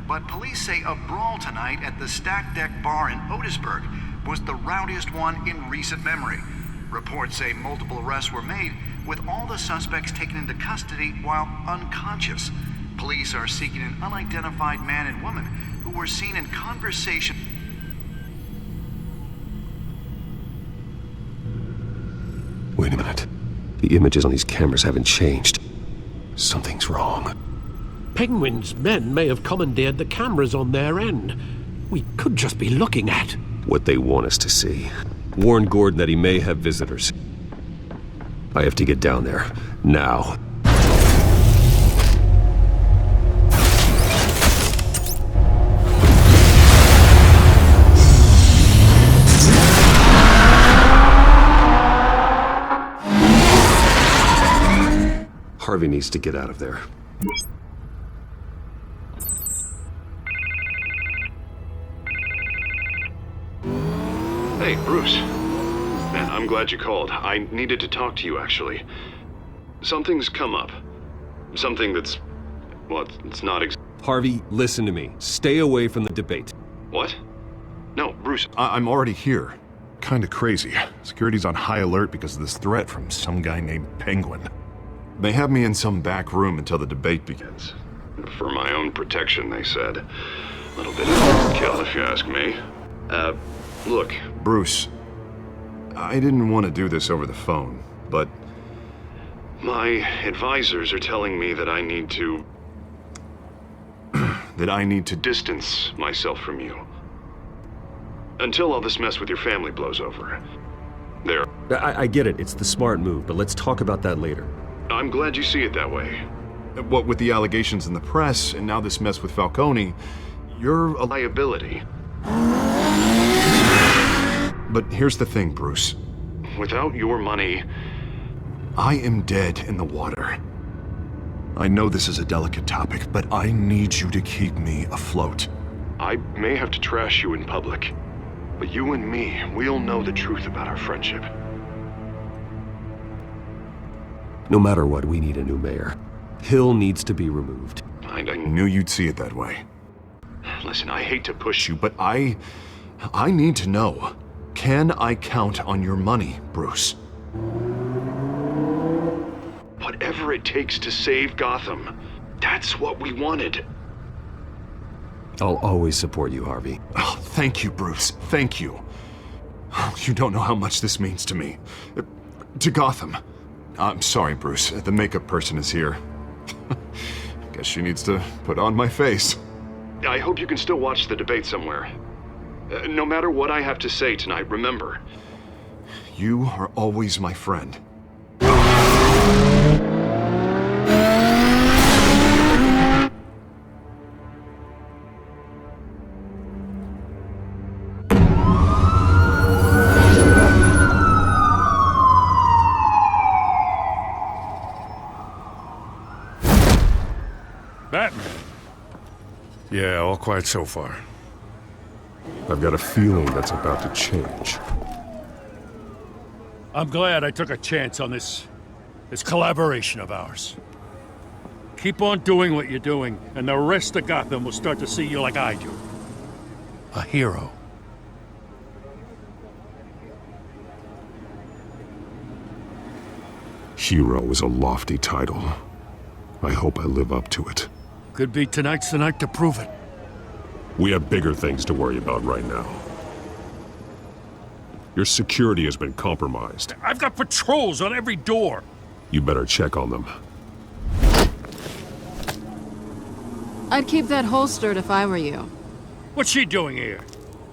but police say a brawl tonight at the Stack Deck Bar in Otisburg was the rowdiest one in recent memory. Reports say multiple arrests were made, with all the suspects taken into custody while unconscious. Police are seeking an unidentified man and woman who were seen in conversation. Wait a minute. The images on these cameras haven't changed. Something's wrong. Penguin's men may have commandeered the cameras on their end. We could just be looking at what they want us to see. Warn Gordon that he may have visitors. I have to get down there, now. Harvey needs to get out of there. Hey, Bruce. Man, I'm glad you called. I needed to talk to you, actually. Something's come up. Something that's... well, it's not Harvey, listen to me. Stay away from the debate. What? No, Bruce. I'm already here. Kinda crazy. Security's on high alert because of this threat from some guy named Penguin. They have me in some back room until the debate begins. For my own protection, they said. A little bit of overkill, if you ask me. Look. Bruce, I didn't want to do this over the phone, but... my advisors are telling me that I need to... that I need to distance myself from you. Until all this mess with your family blows over. There. I get it. It's the smart move, but let's talk about that later. I'm glad you see it that way. What with the allegations in the press, and now this mess with Falcone, you're a liability. But here's the thing, Bruce. Without your money... I am dead in the water. I know this is a delicate topic, but I need you to keep me afloat. I may have to trash you in public, but you and me, we'll know the truth about our friendship. No matter what, we need a new mayor. Hill needs to be removed. I knew you'd see it that way. Listen, I hate to push you, but I need to know. Can I count on your money, Bruce? Whatever it takes to save Gotham. That's what we wanted. I'll always support you, Harvey. Oh, thank you, Bruce. Thank you. You don't know how much this means to me. To Gotham. I'm sorry, Bruce. The makeup person is here. Guess she needs to put on my face. I hope you can still watch the debate somewhere. No matter what I have to say tonight, remember. You are always my friend. Batman. Yeah, all quiet so far. I've got a feeling that's about to change. I'm glad I took a chance on this collaboration of ours. Keep on doing what you're doing, and the rest of Gotham will start to see you like I do. A hero. Hero is a lofty title. I hope I live up to it. Could be tonight's the night to prove it. We have bigger things to worry about right now. Your security has been compromised. I've got patrols on every door. You better check on them. I'd keep that holstered if I were you. What's she doing here?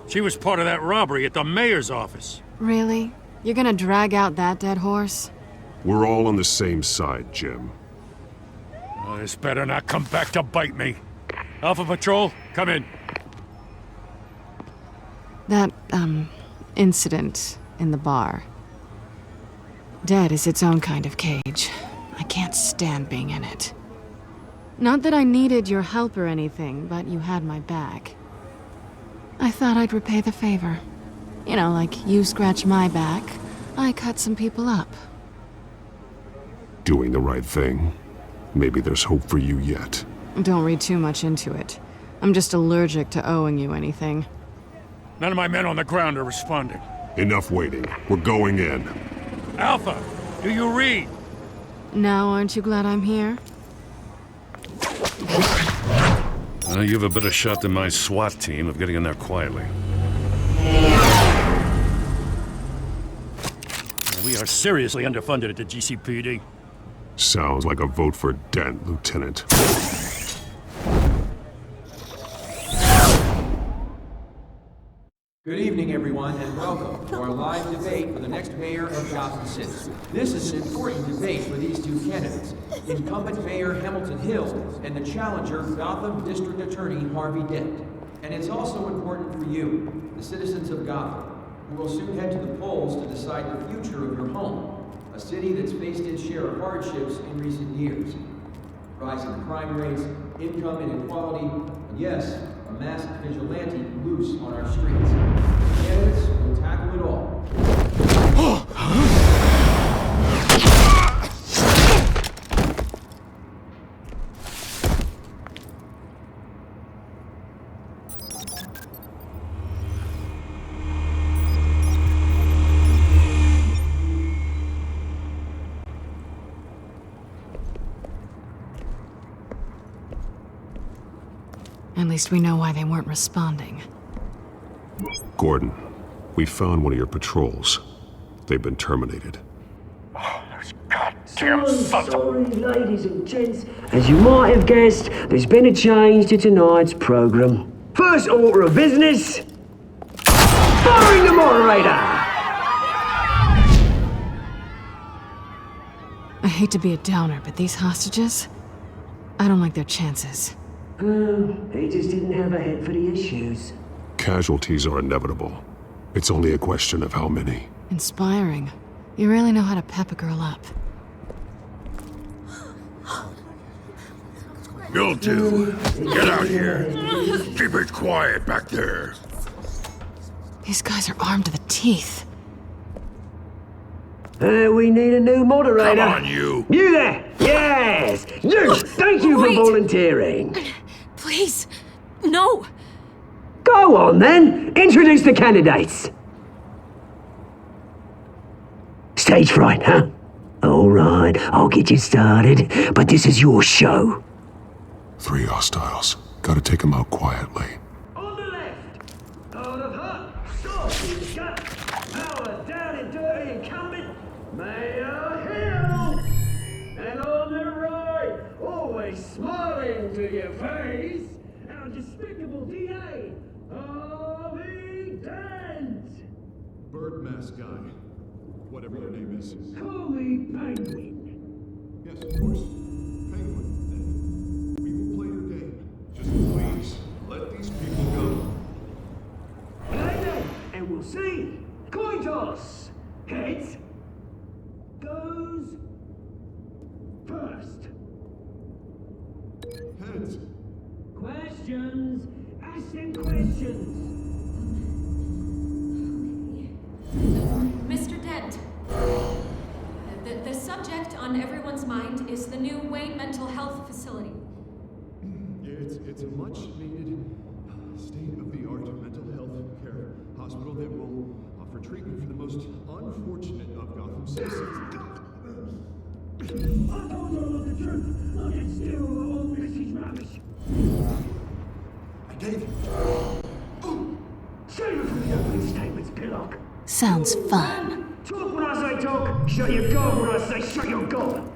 She was part of that robbery at the mayor's office. Really? You're gonna drag out that dead horse? We're all on the same side, Jim. Oh, this better not come back to bite me. Alpha Patrol, come in. That, incident in the bar. Dead is its own kind of cage. I can't stand being in it. Not that I needed your help or anything, but you had my back. I thought I'd repay the favor. You know, like you scratch my back, I cut some people up. Doing the right thing. Maybe there's hope for you yet. Don't read too much into it. I'm just allergic to owing you anything. None of my men on the ground are responding. Enough waiting. We're going in. Alpha, do you read? Now aren't you glad I'm here? You have a better shot than my SWAT team of getting in there quietly. We are seriously underfunded at the GCPD. Sounds like a vote for Dent, Lieutenant. Good evening, everyone, and welcome to our live debate for the next mayor of Gotham City. This is an important debate for these two candidates, incumbent Mayor Hamilton Hill and the challenger, Gotham District Attorney Harvey Dent. And it's also important for you, the citizens of Gotham, who will soon head to the polls to decide the future of your home, a city that's faced its share of hardships in recent years. Rising crime rates, income inequality, and yes, a masked vigilante loose on our streets. Candidates will tackle it all. At least we know why they weren't responding. Gordon, we found one of your patrols. They've been terminated. Sorry, ladies and gents. As you might have guessed, there's been a change to tonight's program. First order of business, firing the moderator! I hate to be a downer, but these hostages, I don't like their chances. He just didn't have a head for the issues. Casualties are inevitable. It's only a question of how many. Inspiring. You really know how to pep a girl up. You two, get out here. Keep it quiet back there. These guys are armed to the teeth. We need a new moderator. Come on, you. You there! Yes! You! Thank you for volunteering. Please, no. Go on then. Introduce the candidates. Stage fright, huh? All right, I'll get you started, but this is your show. 3 hostiles. Gotta take him out quietly. On the left, out of hut, sauce in the gut, power down and dirty incumbent, Mayor Hill. And on the right, always smiling to your face, our despicable DA, Harvey Dent. Bird mask guy. Whatever your name is. Call me Penguin. Yes, of course. Penguin. Then we will play your game. Just please, let these people go. Play then, and we'll see. Coin toss. Heads goes first. Heads. Questions. Ask them questions. Mr. Dent, the subject on everyone's mind is the new Wayne Mental Health Facility. It's a much-needed, state-of-the-art mental health care hospital that will offer treatment for the most unfortunate of Gotham citizens. I told you all of the truth. Look at still all Mrs. Rubbish. I gave you. Save it for the opening statements, Pillock. Sounds fun. Talk when I say talk, shut your gob when I say shut your gob.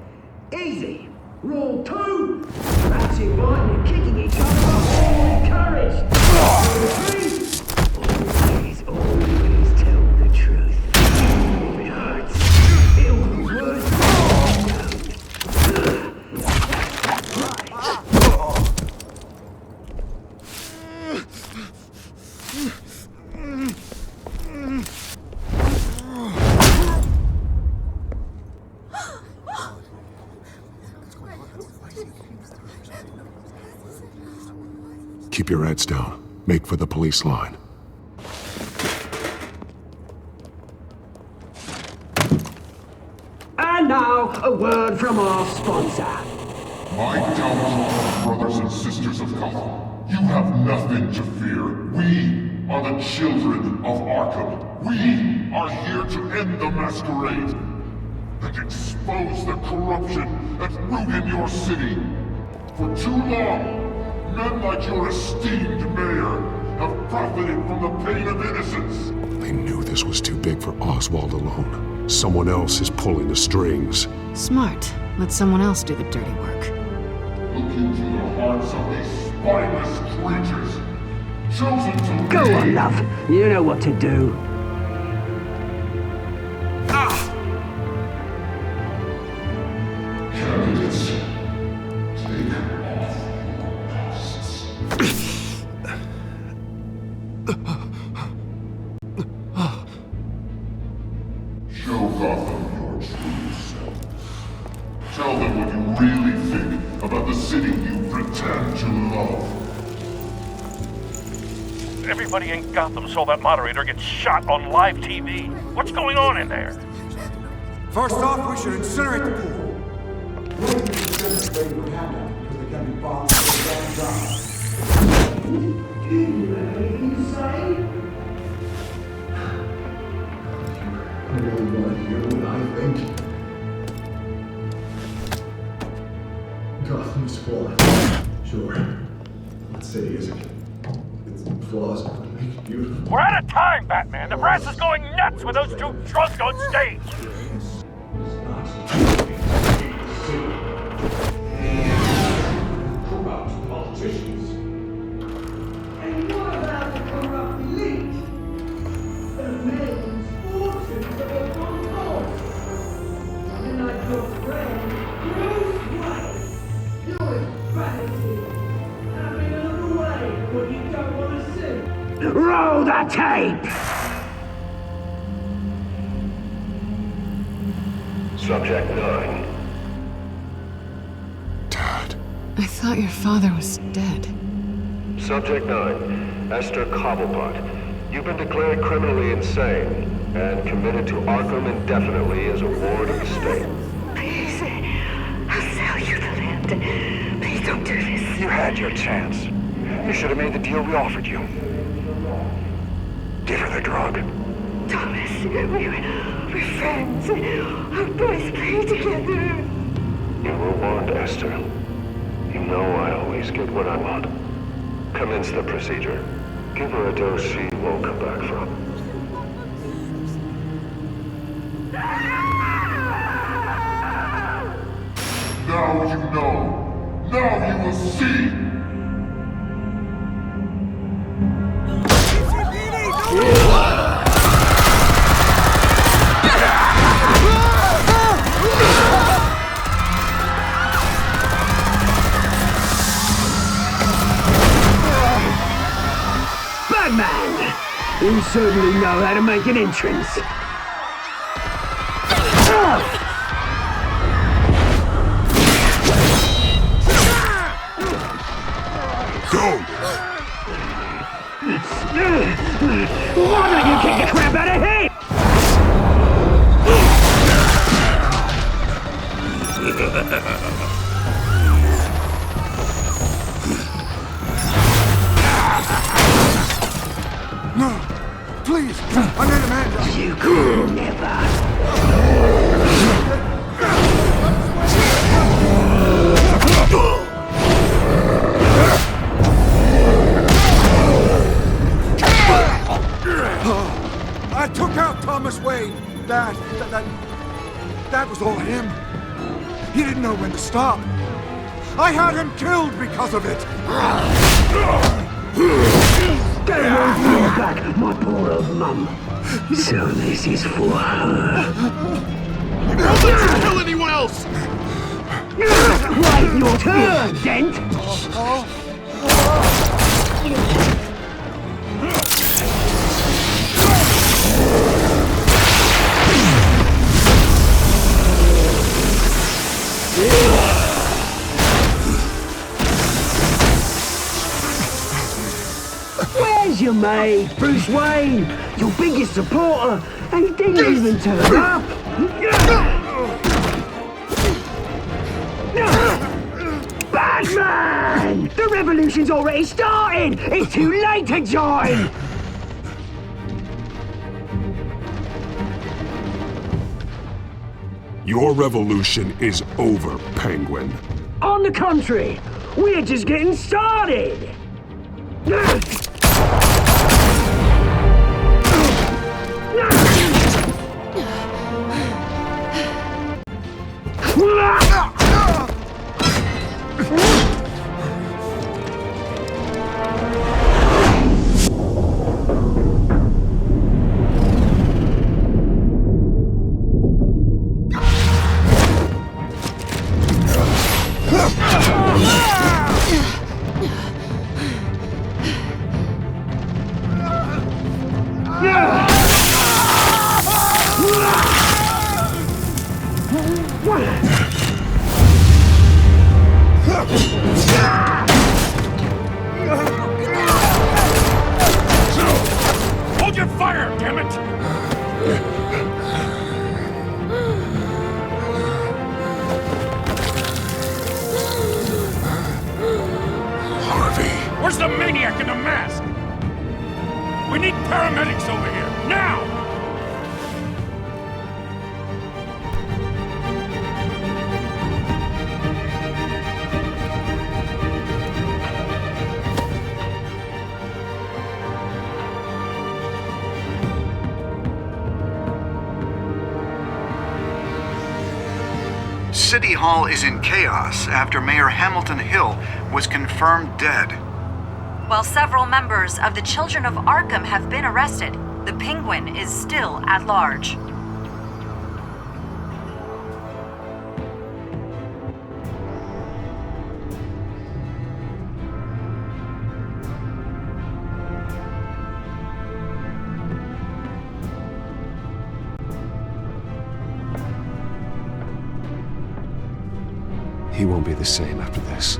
Easy. Rule 2. Ratchet biting and kicking each other are all encouraged. Rule 3. Always tell the truth. If it hurts, it'll be worth Keep your heads down. Make for the police line. And now, a word from our sponsor. My downtrodden brothers and sisters of Gotham, you have nothing to fear. We are the children of Arkham. We are here to end the masquerade and expose the corruption that rooted your city. For too long, men like your esteemed mayor have profited from the pain of innocence. They knew this was too big for Oswald alone. Someone else is pulling the strings. Smart. Let someone else do the dirty work. Look into the hearts of these spineless creatures, chosen to Go on, love. You know what to do. Candidates, take off your masks. Show Gotham your true selves. Tell them what you really think about the city you pretend to love. Everybody in Gotham saw that moderator get shot on live TV. What's going on in there? First off, we should incinerate the pool. Gotham's flawed. Sure. Let's say it isn't. Its flaws would make it beautiful. We're out of time, Batman. The press is going nuts with those two drunks on stage. Corrupt politicians. And what about the corrupt elite? The men fortunes of a concourse. And like your friend, Bruce Wayne. You're vanity. Having a look away when you don't want to see. Roll the tape! Subject 9. I thought your father was dead. Subject 9, Esther Cobblepot. You've been declared criminally insane and committed to Arkham indefinitely as a ward of the state. Please, I'll sell you the land. Please don't do this. You had your chance. You should have made the deal we offered you. Give her the drug. Thomas, we're friends. Our boys play together. You were warned, Esther. You know I always get what I want. Commence the procedure. Give her a dose she won't come back from. Now you know. Now you will see. Batman! You certainly know how to make an entrance. Go! Why don't you kick the crap out of him? No! Please! I need Amanda! You could never! I took out Thomas Wayne. That was all him. He didn't know when to stop. I had him killed because of it. Get away from your back, my poor old mum. So this is for her. Don't let you kill anyone else! Right, your turn, Dent! Where's your mate, Bruce Wayne? Your biggest supporter, and he didn't even turn up. Batman! The revolution's already started! It's too late to join! Your revolution is over, Penguin. On the contrary, we're just getting started! Hold your fire, damn it! Harvey. Where's the maniac in the mask? We need paramedics over here, now! City Hall is in chaos after Mayor Hamilton Hill was confirmed dead. While several members of the Children of Arkham have been arrested, the Penguin is still at large. He won't be the same after this.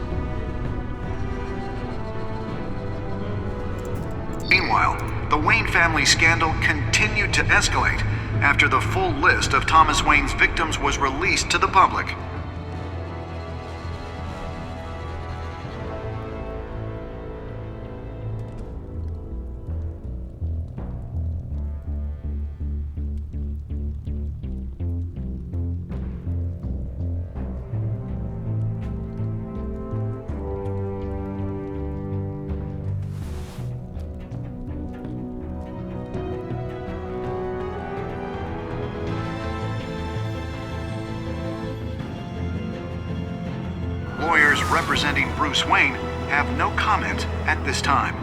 Meanwhile, the Wayne family scandal continued to escalate after the full list of Thomas Wayne's victims was released to the public. representing Bruce Wayne have no comment at this time.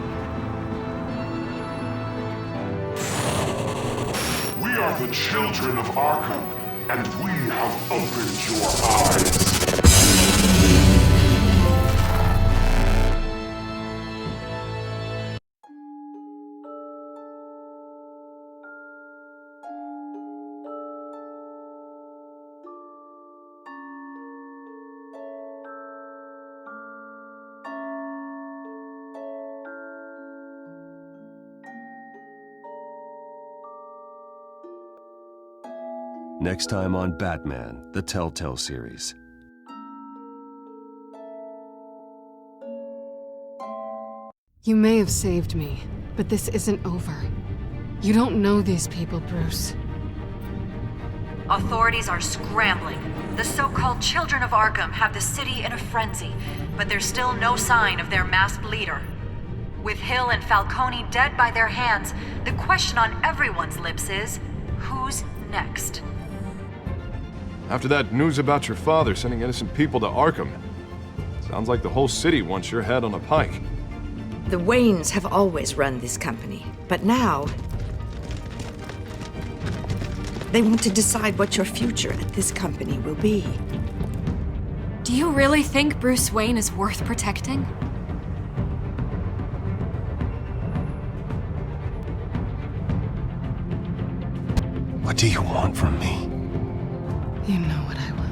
We are the children of Arkham, and we have opened your eyes. Next time on Batman, the Telltale series. You may have saved me, but this isn't over. You don't know these people, Bruce. Authorities are scrambling. The so-called Children of Arkham have the city in a frenzy, but there's still no sign of their masked leader. With Hill and Falcone dead by their hands, the question on everyone's lips is, who's next? After that news about your father sending innocent people to Arkham, sounds like the whole city wants your head on a pike. The Waynes have always run this company, but now they want to decide what your future at this company will be. Do you really think Bruce Wayne is worth protecting? What do you want from me? You know what I want.